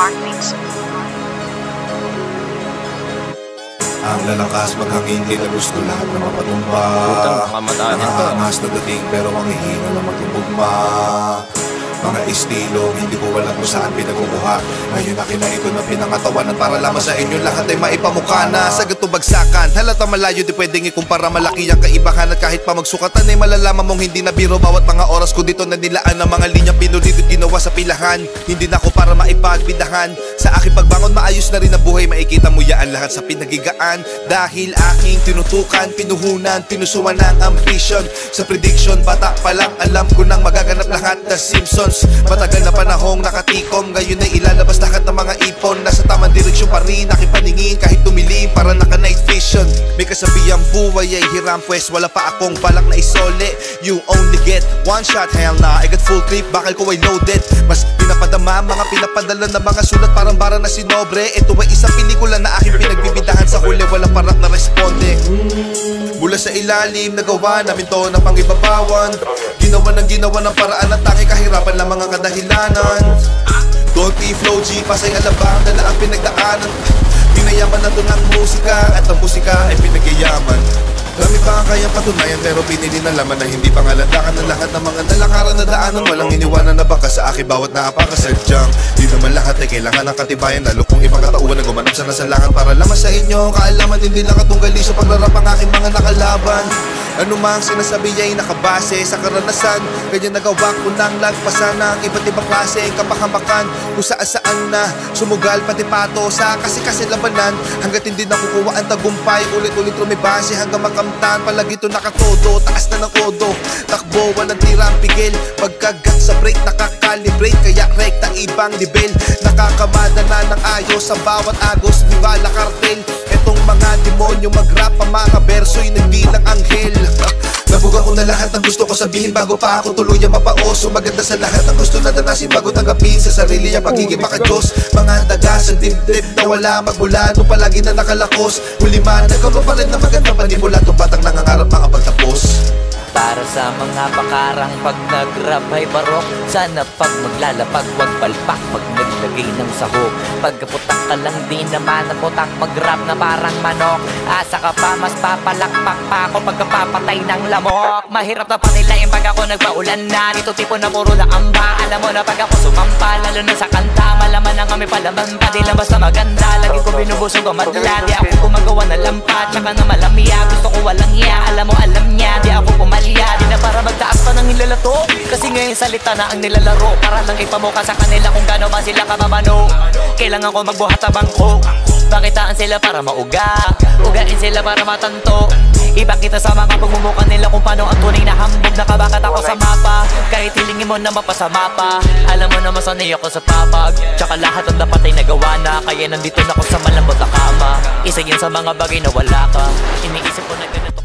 Mark Mix. Ang lalakas maghangin, di na gusto lahat na mapatumba. Nangangas na dating pero ang hihina na magtubugma. Mga estilo, hindi ko alam kung saan pinagkukuha. Ngayon akin na ito na pinangatawanan para lamang sa inyo lahat ay maipamukha na. Sa ganito bagsakan, halatang malayo di pwedeng ikumpara. Malaki ang kaibahan at kahit pa magsukatan ay malalaman mong hindi na biro. Bawat mga oras ko dito na nilaan ang mga linyang pinulit at ginawa sa pilahan. Hindi na ako para maipagbidahan. Sa aking pagbangon maayos na rin ang buhay. Makikita mo yan lahat sa pinagigaan. Dahil aking tinutukan, pinuhunan, pinusuan ng ambition. Sa prediction, bata pa lang alam ko nang magaganap lahat na Simpsons. Matagal na panahong nakatikom, ngayon ay ilalabas lahat ng mga ipon. Nasa tamang direksyon pa rin aking paningin kahit tumilim para naka night vision. May kasabihang buhay ay hiram, pues wala pa akong balak na isole. You only get one shot, hell na, I got full clip, bakal ko ay loaded. Mas pinapadama, mga pinapadala na mga sulat parang bara na sinobre. Ito ay isang pelikula na aking pinagbibidahan, sa huli walang parak na responde. Mula sa ilalim, nagawa namin to na pangibabawan. Ginawa ng paraan at tanging kahirapan lang mga kadahilanan. Don't be flow G, pasay alabang, dala ang pinagdaanan. Pinayaman na to ng musika, at ang musika ay pinagyayaman. Dami pa ang kayang patunayan pero pinili na laman na hindi pangalandakan ng lahat ng mga nalakaran na daanan. Walang iniwanan na baka sa akin bawat naapakasadyang. Di naman lahat ay kailangan ng katibayan, lalo kung ipagkatauhan na gumanap sa nasalangan para lamang sa inyo. Kaalaman hindi lang katunggali sa paglarap ang aking mga nakalaban. Ano mang sinasabi ay nakabase sa karanasan. Kanya nagawa ko nang lagpasan ng iba't ibang klase kapahamakan. Kung saan na sumugal pati pato sa kasi labanan. Hanggat hindi nakukuha ang tagumpay, ulit-ulit rumibase hanggang makamtan. Palagi ito nakatodo, taas na ng kodo. Takbo, walang tirang pigil. Pagkagat sa break, nakakalibrate. Kaya rekta ibang level. Nakakamada na ng ayos sa bawat agos. Di bala kartel. Etong mga demonyo mag-rap, ang mga verso'y nagbilang anghel. Nabuga ko na lahat ng gusto ko sabihin bago pa ako tuluyan mapaoso. Maganda sa lahat ng gusto na danasin bago tanggapin sa sarili ang pagiging maka-Diyos. Mga daga sa dibdib na wala magmula nung palagi na nakalakos. Huli man, nagkaroon pa rin na magandang panimula. Itong batang nangangarap makapagtapos. Para sa mga pakarang pag nag-rap ay barok. Sana pag maglalapag wag palpak pag naglagay ng sahog. Pagkaputak ka lang di naman ang putak, mag-rap na parang manok. Asa ka pa mas papalakpak pa ako pagkapapatay ng lamok. Mahirap na panilain pag ako nagpaulan na. Dito tipo na puro laamba. Alam mo na pag ako sumampa, lalo na sa kanta. Malaman na kami palaban pa, di lang basta maganda. Lagi ko binubusog ang madla, di ako gumagawa na lampa. Tsaka na malamya, gusto ko walang iya. Alam mo alam niya, di ako pumalya. Di na para magtaas pa ng hilalato. Kasi ngayon salita na ang nilalaro. Para lang ipamuka sa kanila kung gaano ba sila kababano. Kailangan ko magbuhat sa bangko. Bakitaan sila para mauga, ugain sila para matanto. Ipakita sa mga pagmumuka nila kung paano ang tunay na hambog. Nakabakat ako sa mapa, kahit hilingin mo na mapasama pa. Alam mo na masanay ako sa papag, tsaka lahat ang dapat ay nagawa na. Kaya nandito na ako sa malambot na kama. Isa yan sa mga bagay na wala ka. Iniisip ko na ganito.